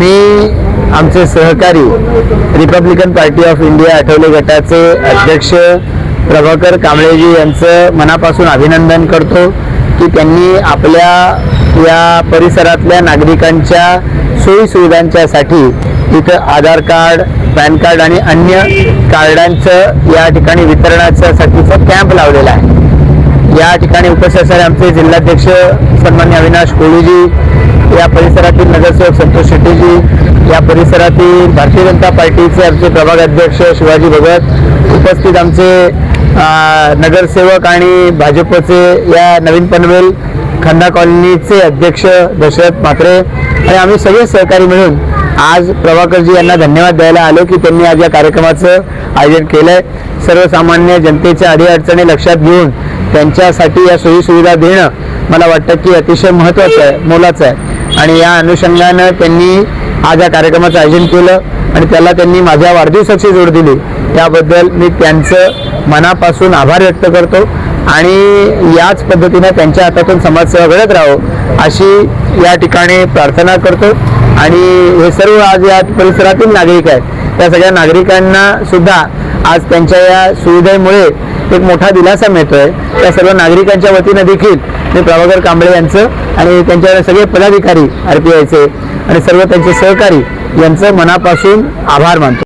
मी आमचे सहकारी Republican party of India Athawale गटाचे अध्यक्ष प्रभाकर कांबळेजी यांचं मनापासून अभिनंदन करतो की त्यांनी आपल्या या परिसरातल्या नागरिकांच्या सोयीसुविधांच्यासाठी इथं आधार कार्ड, पॅन कार्ड आणि अन्य कार्डांचं या ठिकाणी वितरणाच्यासाठीचा कॅम्प लावलेला आहे। या ठिकाणी उपस्थित असणारे आमचे जिल्हाध्यक्ष सन्माननीय अविनाश कोळीजी, या परिसरातील नगरसेवक संतोष शेट्टीजी, या परिसरातील भारतीय जनता पार्टीचे आमचे प्रभाग अध्यक्ष शिवाजी भगत, उपस्थित आमचे नगरसेवक आणि भाजपचे या नवीन पनवेल खन्ना कॉलनीचे अध्यक्ष दशरथ म्हात्रे आणि आम्ही सगळे सहकारी मिळून आज प्रभाकरजी यांना धन्यवाद द्यायला आलो की त्यांनी आज या कार्यक्रमाचं आयोजन केलंय। सर्वसामान्य जनतेच्या अडीअडचणी लक्षात घेऊन त्यांच्यासाठी या सोयीसुविधा देणं मला वाटतं की अतिशय महत्त्वाचं आहे, मोलाचं आहे आणि या अनुषंगानं त्यांनी आज या कार्यक्रमाचं आयोजन केलं आणि त्याला त्यांनी माझ्या वाढदिवसाची जोड दिली। त्याबद्दल मी त्यांचं मनापासून आभार व्यक्त करतो आणि याच पद्धतीने त्यांच्या हातातून समाजसेवा घडत राहो अशी या ठिकाणी प्रार्थना करतो। आणि हे सर्व आज या परिसरातील नागरिक आहेत, त्या सगळ्या नागरिकांना सुद्धा आज त्यांच्या या सुविधेमुळे एक मोठा दिलासा मिळतोय। त्या सर्व नागरिकांच्या वतीनं देखील मी प्रभाकर कांबळे यांचं आणि त्यांच्या सगळे पदाधिकारी RPIचे आणि सर्व त्यांचे सहकारी यांचं मनापासून आभार मानतो।